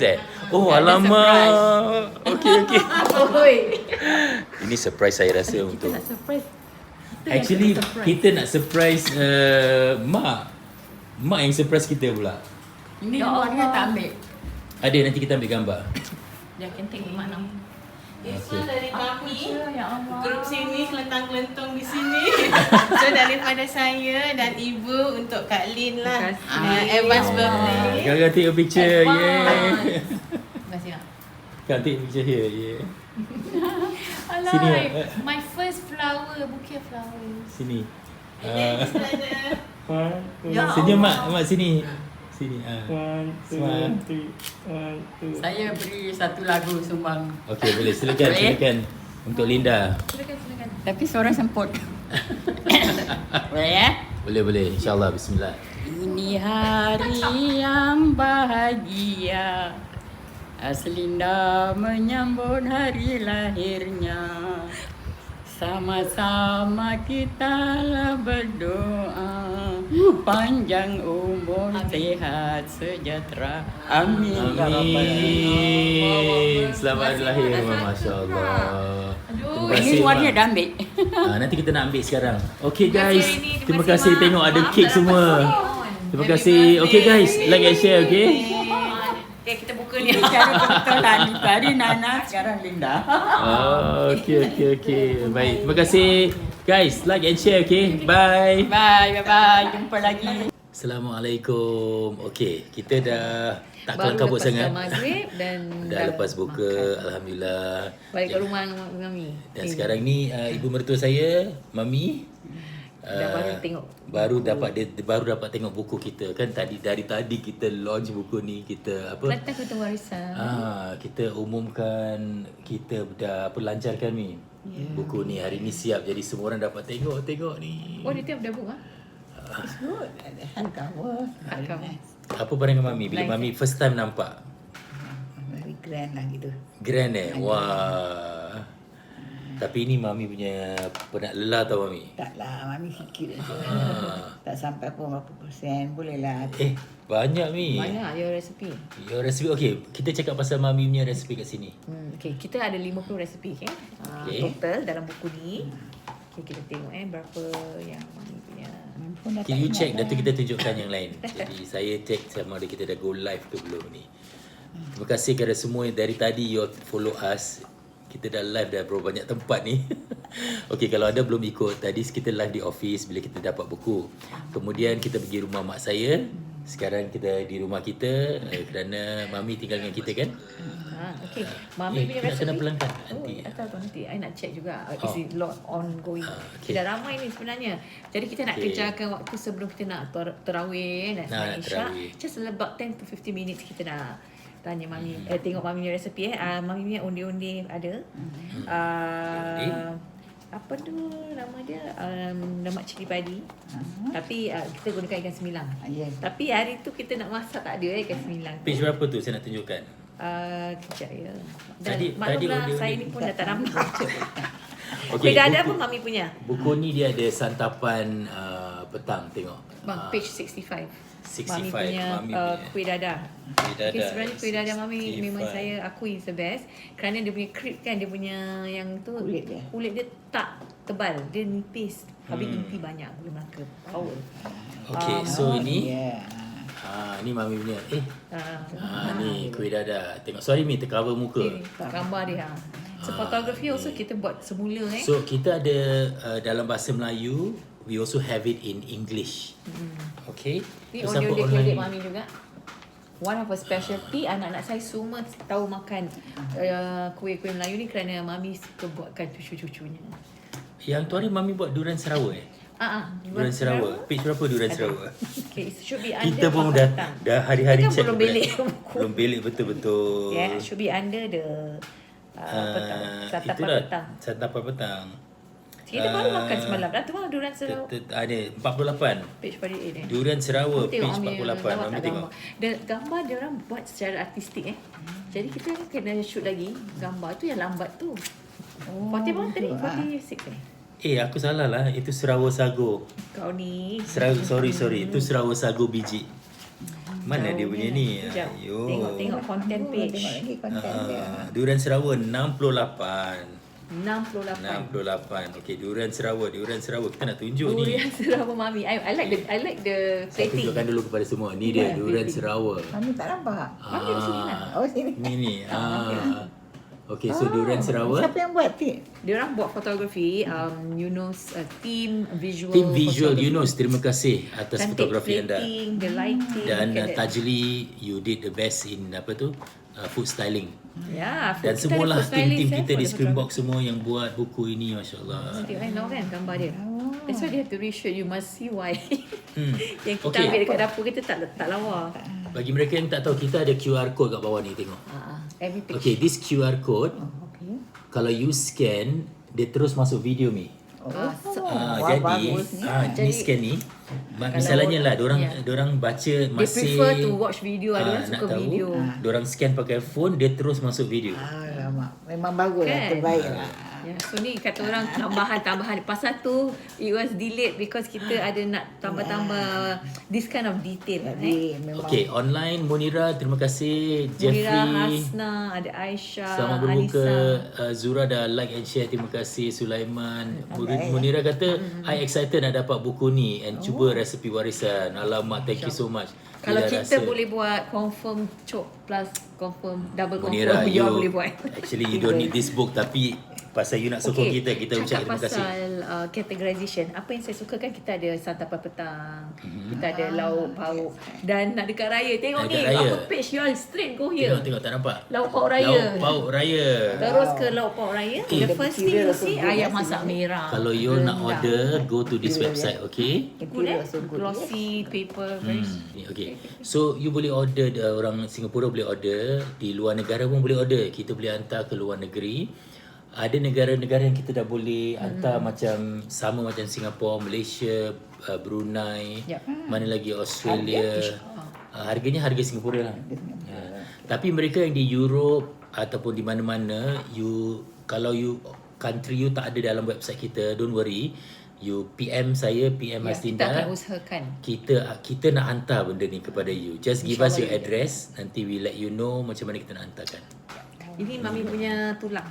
Oh, alamak. Okey. Ini surprise saya rasa untuk. Nak surprise. Actually, kita nak surprise Mak. Mak yang surprise kita pula. Ini luarnya tak ambil. Ada, nanti kita ambil gambar. Dia akan tengok mak nama. This one dari Mami. Ya Allah. Grup sini kelentang-kelentong di sini. So daripada saya dan ibu untuk Kak Lin lah. Advance birthday. Kau take a picture. Yeah. Terima kasih, Mak. Kau take a picture here. Yeah. Alah, Sini, my first flower, bouquet flowers. Sini. Ya Senyum Allah. Mak sini. Sini. Smile. Saya beri satu lagu sumbang. Okey, boleh. Silakan untuk Linda. Silakan. Tapi suara semput. Boleh ya? Boleh. InsyaAllah. Bismillah. Ini hari yang bahagia, Linda menyambut hari lahirnya. Sama-sama kita lah berdoa, panjang umur, sehat, sejahtera. Amin. Amin. Selamat hari lahir, Masya Allah. Terima Ini kasih, luarnya Mak. dah ambil. Nanti kita nak ambil sekarang. Okey guys, Terima terima kasih, kasih Mak. tengok ada Mak, kek dah semua. Terima kasih. Okey guys, like and share, okey? Okay, kita buka ni. Ini cara kebetulan. Tadi Nana, sekarang Linda. Okey. Baik, terima kasih. Guys, like and share, okey? Bye. Bye. Jumpa lagi. Assalamualaikum. Okey, kita dah tak kelam kabut sangat. Maghrib dan Dah lepas buka, alhamdulillah. balik ke rumah dengan Mami. Dan sekarang ni ibu mertua saya, Mami, Baru tengok. baru dapat tengok buku kita kan. Dari tadi kita launch buku ni, kita Kelentang Kelentong Warisan. kita umumkan, kita dah lancarkan ni. Buku ni hari ni siap, jadi semua orang dapat tengok ni. Oh, dia tiap dah buka? Hardcover. Apa pandangan Mami bila Mami first time nampak? Very grand lah gitu. Grand Wah. Tapi ni Mami punya penat lelah tau Mami. Taklah, Mami sikit aja. Tak sampai pun berapa persen. Boleh lah. Banyak Mi. Banyak your resepi. Your resipi. Okey, kita cakap pasal Mami punya resipi kat sini. Okay, kita ada 50 resepi Okay. total dalam buku ni. Okay, kita tengok berapa yang Mami punya. Okay, you check, dah tu kita tunjukkan yang lain. Jadi saya check sama ada kita dah go live ke belum ni. Terima kasih kepada semua yang dari tadi you follow us. Kita dah live dah berapa banyak tempat ni. Okey, kalau anda belum ikut, tadi kita live di office bila kita dapat buku. Kemudian kita pergi rumah mak saya. Sekarang kita di rumah kita kerana Mami tinggal dengan kita kan. Okay, Mami punya kita resepi. kena pelanggan nanti. Tahu nanti. I nak check juga. Is it lot ongoing? Okay. Dah ramai ni sebenarnya. Jadi kita nak kejarkan waktu sebelum kita nak terawih dan sembahyang Isyak. terawih. Just about 10 to 15 minutes kita nak tanya Mami, tengok Mami punya resepi Mami punya undi-undi ada. Apa tu nama dia? Lemak cili padi. Tapi kita gunakan ikan semilang. Yes. Tapi hari tu kita nak masak tak ada ikan semilang tu. Page berapa tu saya nak tunjukkan? Kejap ya. Dan Tadi maklumlah undi-undi. saya ni pun dah tak nampak. Okey, Dah ada apa buku- Mami punya? Buku ni dia ada santapan petang tengok. Bang, page 65. 65, Mami punya Mami punya. kuih dadar. Kuih dadar, Okay, sebenarnya kuih dadar Mami 65. memang saya akui is the best. Kerana dia punya crepe kan, dia punya yang tu kulit dia tak tebal, dia nipis. Habis inti banyak gula melaka. Power. Okay, so ini Ya. ni Mami punya. Ni kuih dadar. Tengok, sorry Mi, tercover muka. Ni gambar dia. So photography also kita buat semula So kita ada dalam bahasa Melayu, we also have it in English. Okay. Ni So, ondeh-ondeh siapa keledek Mami juga. One of her specialty, anak-anak saya semua tahu makan kuih-kuih Melayu ni kerana Mami suka buatkan cucu-cucunya. Yang tu hari Mami buat durian Sarawak Durian Sarawak. Page berapa durian Sarawak? Okay, it should be under Kita pun Pahang dah Petang. hari-hari Kita kan check. belum belik buku. Belum belik betul-betul. Yeah, should be under the petang. Santapan Itulah petang. santapan petang. Kita baru makan semalam. Dah tu durian Sarawak. Ada 48. Page 48 ni. Durian Sarawak Tengok page Amir 48. lawak Mami tak tengok. gambar. Dan gambar dia orang buat secara artistik Jadi kita kena shoot lagi gambar tu yang lambat tu. 40 tadi 46 Aku salah lah. Itu Sarawak Sago. Kau ni. Sorry. Itu Sarawak Sago biji. Mana dia punya ni? Sekejap. Ayo. Tengok content page. Tengok lagi konten dia. Durian Sarawak 68. 68. Okey, durian Sarawak. Kita nak tunjuk ni. Durian Sarawak Mami. I like the Saya plating. tunjukkan dulu kepada semua. Ni dia durian Sarawak. Mami tak nampak. Mami di sini lah. Oh, sini. Ni. Okey, so durian Sarawak. Siapa yang buat ti? Dia orang buat fotografi, Yunus, team visual. Tim visual photography. Yunus, terima kasih atas Cantik fotografi anda. plating, the lighting. Dan look at that. Tajli, you did the best in food styling. Ya, Dan kita semualah ada food stylist, tim-tim kita for di the Screenbox semua yang buat buku ini, masya-Allah. Tengok now kan gambar dia. That's why they have to reshoot. You must see why. Yang kita Okay. ambil dekat dapur kita tak lawa. Bagi mereka yang tak tahu, kita ada QR code kat bawah ni, tengok. Every page. Okay, this QR code, Okey. kalau you scan, dia terus masuk video ni. Wah, Jadi, bagusnya. ni scan ni, misalnya lah, dorang baca They masih prefer to watch video. Ada orang nak suka tahu, video. dorang scan pakai phone, dia terus masuk video. Alamak. Memang bagus lah. Kan? Terbaik lah. Ya, so ni kata orang tambahan. Pasal tu it was delayed because kita ada nak tambah-tambah this kind of detail. Jadi memang Okay, online Munira, terima kasih. Munira, Jeffrey, Hasna, ada Aisyah, selamat berbuka. Anissa. Zura dah like and share, terima kasih. Sulaiman, Munira kata, I excited nak dapat buku ni and cuba resepi warisan. Alamak, thank you so much. Kalau Dia kita rasa- boleh buat confirm chop plus confirm double Munira, confirm, you all boleh buat. actually you don't need this book, tapi pasal you nak sokong kita ucap cakap terima kasih. pasal categorization. Apa yang saya suka kan, kita ada santapan petang, kita ada lauk pauk, dan nak dekat raya. Tengok Dekat ni, raya. apa page you all straight go here. Tengok tak nampak? Lauk pauk raya. Lauk pauk raya. Terus ke lauk pauk raya. The first thing you see ayam masak merah. Kalau you nak Rendang. order, go to this website, okay? Good glossy paper, very Okay. So you boleh order, orang Singapura boleh order, di luar negara pun boleh order. Kita boleh hantar ke luar negeri. Ada negara-negara yang kita dah boleh hantar macam sama macam Singapura, Malaysia, Brunei, Yep. mana lagi Australia. Harganya harga Singapura lah. Tapi mereka yang di Europe ataupun di mana-mana, kalau country you tak ada dalam website kita, don't worry. You PM saya, PM kita Haslinda. akan usahakan. Kita nak hantar benda ni kepada you. Just give us your address. Nanti we let you know macam mana kita nak hantarkan. Ini Mami punya tulang.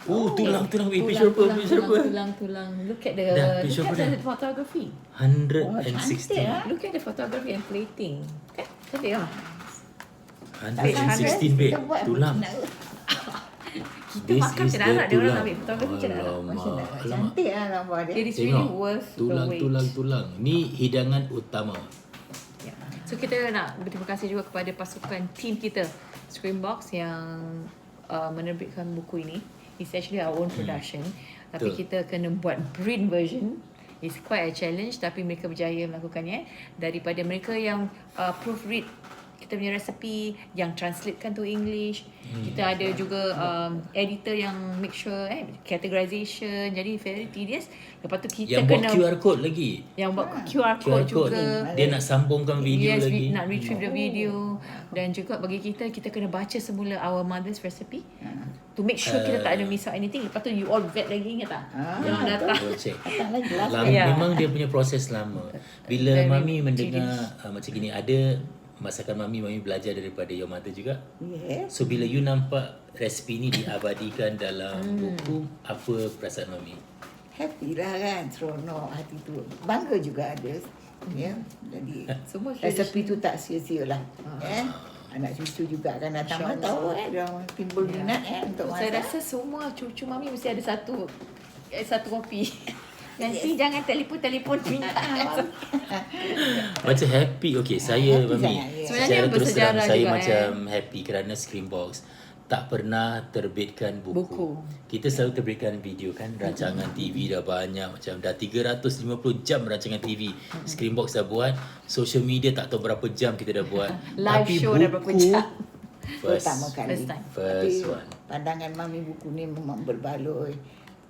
Tulang. Page berapa? Tulang. Look at the page look berapa at dah? the photography. 116. Look at the photography and plating. Kan? Cantik lah. 116 babe. Tulang. Kita makan macam darat, dia orang ambil photography macam darat. Alamak. cantik lah gambar dia. It is really Tengok. worth the wait. Tulang. Ni hidangan utama. Ya. So kita nak berterima kasih juga kepada pasukan team kita Screenbox yang menerbitkan buku ini. It's actually our own production. Tapi Betul. kita kena buat print version. It's quite a challenge, tapi mereka berjaya melakukannya. Daripada mereka yang proofread kita punya resepi, yang translatekan to English. Kita ada juga editor yang make sure categorization. Jadi very tedious. Lepas tu kita Yang buat kena QR code lagi. yang buat QR code juga. Dia nak sambungkan video Yes, lagi. nak retrieve the video. Dan juga bagi kita kena baca semula Our Mother's Recipe. to make sure kita tak ada miss out anything. Lepas tu you all vet lagi, ingat tak? Yang datang. Check. Tak lagi lah. Ya. Memang dia punya proses lama. Bila Very Mami mendengar macam gini, ada masakan Mami belajar daripada your mother juga. Yes. So bila you nampak resipi ni diabadikan dalam buku, apa perasaan Mami? Happy lah kan, seronok hati tu. Bangga juga ada. Ya. Jadi Semua resepi tu tak sia-sia lah. Anak cucu juga akan datang. Mana tahu dia orang timbul minat untuk Saya masak. rasa semua cucu Mami mesti ada satu kopi. Nanti jangan telefon minta. Macam happy. Okay, saya Happy Mami sangat, ya. Sebenarnya secara terus terang bersejarah saya juga, macam happy kerana Screambox tak pernah terbitkan buku. Kita selalu terbitkan video kan, rancangan TV dah banyak, macam dah 350 jam rancangan TV. Screambox dah buat, social media tak tahu berapa jam kita dah buat. Live Tapi show dah berapa jam. Pertama kali. First time. First Tapi one. pandangan Mami buku ni memang berbaloi.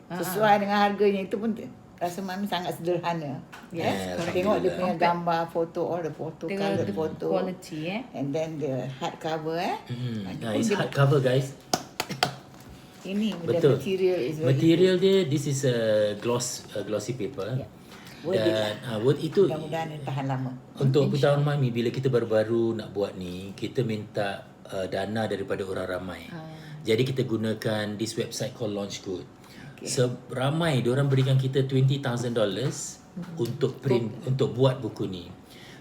Sesuai dengan harganya itu pun rasa Mami sangat sederhana. Yes, Tengok dia Alhamdulillah. punya gambar, foto, all the photo, Dengan color the photo. quality And then the hardcover It's hardcover guys. Ini Betul. the material is very Material dia, this is a glossy paper. Worth it Dan worth itu mudah-mudahan dia tahan lama. untuk pengetahuan Mami, bila kita baru-baru nak buat ni, kita minta dana daripada orang ramai. Jadi kita gunakan this website called Launch Good. Ramai diorang berikan kita $20,000 untuk print, untuk buat buku ni.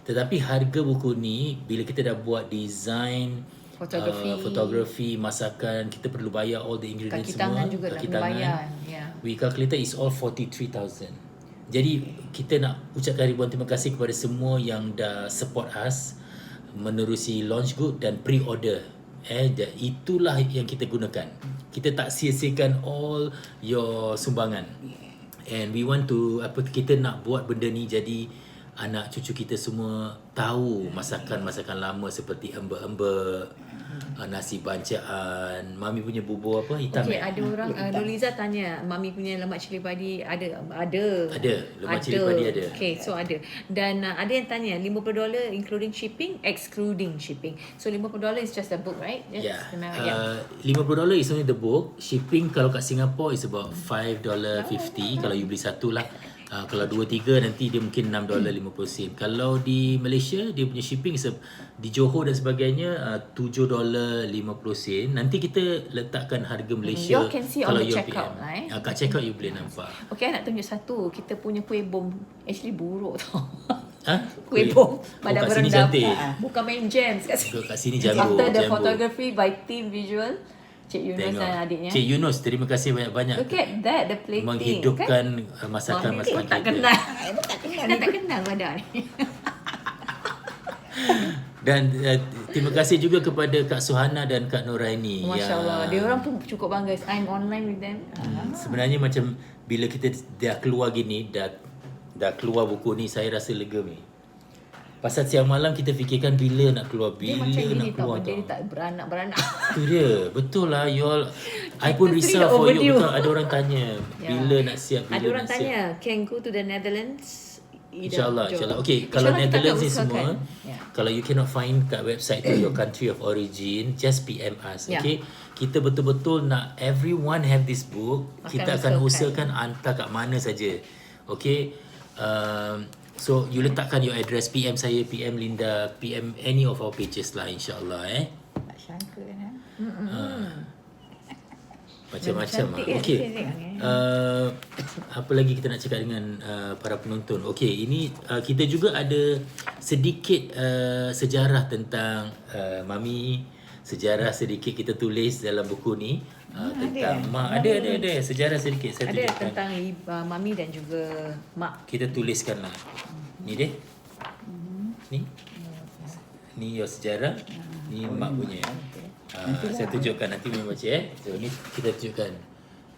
Tetapi harga buku ni bila kita dah buat design, fotografi, masakan, kita perlu bayar all the ingredients Kaki semua. tangan juga nak bayar. Yeah. We calculated is all 43,000. Jadi kita nak ucapkan ribuan terima kasih kepada semua yang dah support us menerusi Launch Good dan pre-order. Itulah yang kita gunakan. Kita tak sia-siakan all your sumbangan. And we want to kita nak buat benda ni jadi anak cucu kita semua tahu masakan-masakan lama seperti emba-emba, nasi bancaan, Mami punya bubur apa hitam. Okay, ada orang Nuliza tanya Mami punya lemak cili padi ada lemak cili padi ada. Okay, so ada. Dan ada yang tanya $50 including shipping, excluding shipping. So $50 is just a book, right? Yeah. Yeah. $50 is only the book. Shipping kalau kat Singapore is about $5.50 kalau you beli satu lah. Kalau 2-3 nanti dia mungkin $6.50. Kalau di Malaysia dia punya shipping di Johor dan sebagainya $7.50. Nanti kita letakkan harga Malaysia. You can see on kalau the you checkout PM. Kat checkout you boleh nampak. Okay, nak tunjuk satu. Kita punya kuih bom actually buruk tau. Kuih Kuih bom pada kat sini berendam. cantik. Bukan main jams kat sini. Kat sini jambu. After the jambu. photography by team visual, Cik Yunus Tengok. dan adiknya. Cik Yunus, terima kasih banyak-banyak. Look at that, the plating. Menghidupkan kan? masakan-masakan tak kita. kenal. Tak kenal. Dah tak kenal badan ni. Dan terima kasih juga kepada Kak Suhana dan Kak Nuraini. Masya Allah. Dia orang pun cukup bangga. I'm online with them. Sebenarnya macam bila kita dah keluar gini, dah keluar buku ni, saya rasa lega ni. Pasal siang malam kita fikirkan bila nak keluar, Dia bila macam nak gini tau. keluar Dia tau. tak beranak-beranak. Itu dia. Betul lah you all. I pun Kita risau three for you. overdue. Betul. Ada orang tanya bila nak siap, bila Ada orang nak siap. tanya, can go to the Netherlands? InsyaAllah, insyaAllah. Okay, kalau InsyaAllah kita Netherlands akan ni semua, usahakan. Yeah. kalau you cannot find kat website tu your country of origin, just PM us, Yeah. okay? Kita betul-betul nak everyone have this book. Kita akan usahakan hantar kat mana saja, okay? So you letakkan your address, PM saya, PM Linda, PM any of our pages lah, insyaAllah. Tak sangka kan. Macam-macam lah. Cantik, Okay. cantik. Apa lagi kita nak cakap dengan para penonton? Okay, ini kita juga ada sedikit sejarah tentang Mami. Sejarah sedikit kita tulis dalam buku ni. Tentang Mak. Ada. Sejarah sedikit saya Ada tunjukkan. tentang Mami dan juga Mak. Kita tuliskan lah. Ni dia. Ni your sejarah. Ni Mak punya. Saya tunjukkan nanti membaca So ni kita tunjukkan.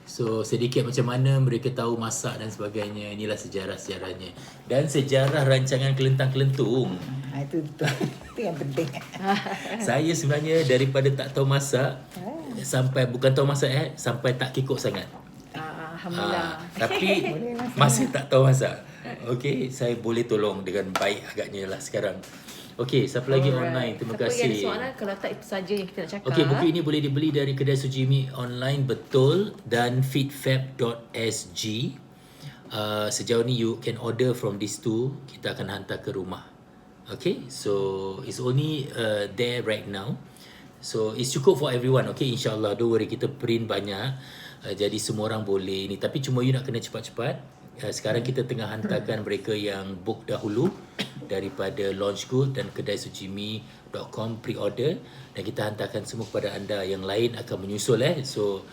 So sedikit macam mana mereka tahu masak dan sebagainya. Inilah sejarah-sejarahnya. Dan sejarah rancangan Kelentang-Kelentung. Itu yang penting. Saya sebenarnya daripada tak tahu masak sampai bukan tahu masak sampai tak kikuk sangat. Alhamdulillah. Tapi masih tak tahu masak. Okey, saya boleh tolong dengan baik agaknya lah sekarang. Okey, siapa lagi online? Terima Siapa yang ada kasih. soalan, kalau tak itu saja yang kita nak cakap. Okey, buku ini boleh dibeli dari kedai Suji Mi online, betul, dan feedfab.sg. Sejauh ni you can order from these two, kita akan hantar ke rumah. Okay, so it's only there right now. So it's cukup for everyone. Okay, insyaAllah, don't worry, kita print banyak, jadi semua orang boleh ni. Tapi cuma you nak kena cepat-cepat. Sekarang kita tengah hantarkan mereka yang book dahulu daripada Launch Good dan kedai sujimi.com pre-order, dan kita hantarkan semua kepada anda. Yang lain akan menyusul so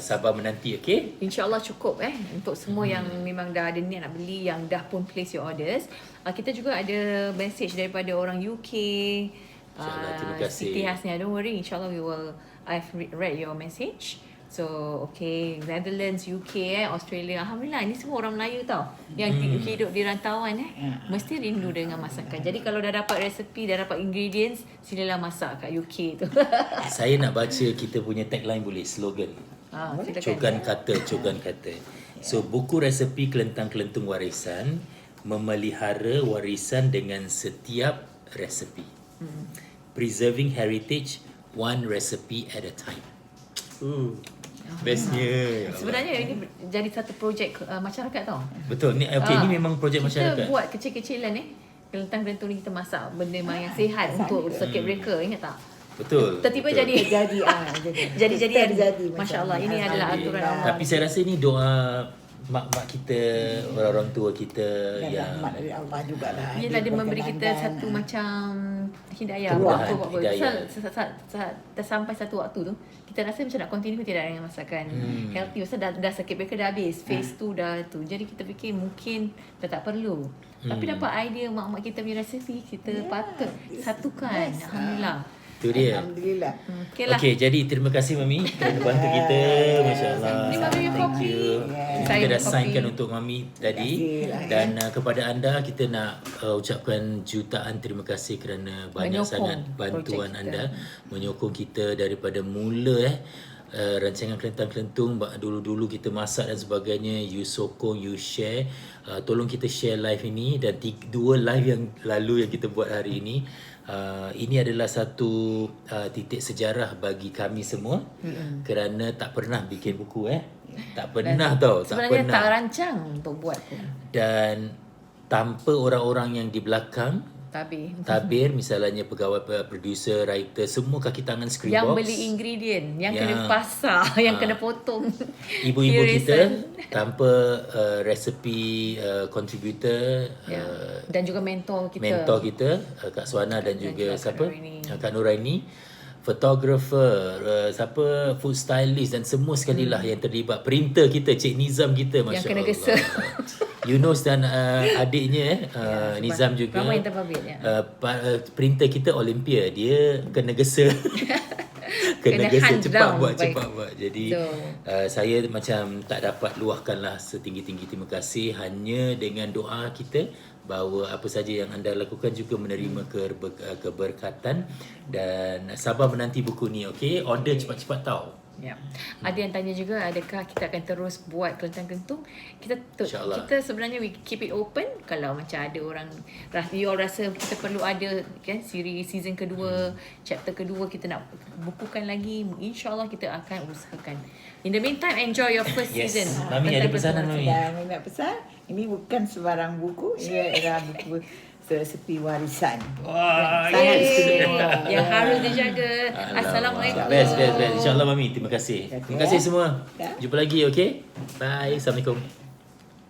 sabar menanti. Okay, InsyaAllah cukup untuk semua yang memang dah ada niat nak beli, yang dah pun place your orders. Kita juga ada message daripada orang UK. InsyaAllah, terima kasih. Siti Hasnia, don't worry, InsyaAllah I've read your message. So okay, Netherlands, UK, Australia, Alhamdulillah, ini semua orang Melayu tau, yang hidup di rantauan mesti rindu dengan masakan. Jadi kalau dah dapat resepi, dah dapat ingredients, silalah masak kat UK tu. Saya nak baca kita punya tagline, boleh? Slogan. Silakan. Cogan kata. So, buku resepi kelentang-kelentung warisan memelihara warisan dengan setiap resepi. Preserving heritage one recipe at a time. Bestnya. Sebenarnya ini jadi satu projek masyarakat tau. Betul. Ni ini memang projek masyarakat. Kita buat kecil-kecilan kelentang-kelentung ni kita masak benda yang sihat untuk circuit breaker, ingat tak? Betul. Tiba-tiba betul. jadi jadi Terjadi Masya-Allah, ini macam adalah ni. aturan Allah. Tapi saya rasa ni doa mak-mak kita, orang tua kita Dan yang rahmat dari Allah jugalah. Yelah, dia memberi kita berkenangan. satu macam hidayah. Kemudahan, Buat apa. hidayah. Sampai satu waktu tu, kita rasa macam nak continue tidak dengan masakan healthy. Pasal dah circuit breaker dah habis, phase 2 dah tu. Jadi kita fikir mungkin dah tak perlu. Tapi dapat idea mak-mak kita punya resepi, kita patut satukan. Alhamdulillah. tu dia. Alhamdulillah. Okay lah. Okey, jadi terima kasih Mami kerana bantu kita. Masya-Allah. Ini Mami punya Thank kopi. you. Saya Kita dah kopi. signkan untuk Mami tadi. Dan kepada anda kita nak ucapkan jutaan terima kasih kerana banyak Menyokong sangat bantuan projek kita. anda menyokong kita daripada mula rancangan kelentang-kelentung. Dulu-dulu kita masak dan sebagainya, you sokong, you share. Tolong kita share live ini, dan 2 live yang lalu yang kita buat hari ini. Ini adalah satu titik sejarah bagi kami semua, kerana tak pernah bikin buku tak pernah tau, tak Sebenarnya pernah. tak rancang untuk buat pun. Dan tanpa orang-orang yang di belakang tabir, misalnya pegawai, producer, writer, semua kaki tangan Screenbox, yang beli ingredient, yang kena pasar, yang kena potong. ibu-ibu kita, Irisan. tanpa resepi contributor, Dan juga mentor kita. Kak Suana dan juga juga Kak siapa? Nuraini. Kak Nuraini, photographer, siapa, food stylist, dan semua sekali lah yang terlibat. Printer kita, Cik Nizam kita, Yang Masya kena Allah. gesa. Yunus dan adiknya Nizam juga. Ramai yang terbabit, Printer kita Olympia, dia kena gesa. Kena gesa, hand cepat down, buat, baik. cepat buat. Jadi saya macam tak dapat luahkanlah setinggi-tinggi terima kasih, hanya dengan doa kita bahawa apa saja yang anda lakukan juga menerima keberkatan, dan sabar menanti buku ni. Okey, order cepat-cepat tau. Ya. Ada yang tanya juga, adakah kita akan terus buat kelentang-kelentung? InsyaAllah. Kita sebenarnya we keep it open. Kalau macam ada orang you all rasa kita perlu ada season kedua, chapter kedua, kita nak bukukan lagi, InsyaAllah kita akan usahakan. In the meantime, enjoy your first Yes. season. Mami ada pesanan, Mami? Dan Mami nak pesan, ini bukan sebarang buku, ini adalah buku resepi warisan. Wah, Sangat yes. istimewa. Yang harus dijaga. Assalamualaikum. Best. InsyaAllah Mami, terima kasih. Terima kasih semua. Ya. Jumpa lagi, okey? Bye. Assalamualaikum.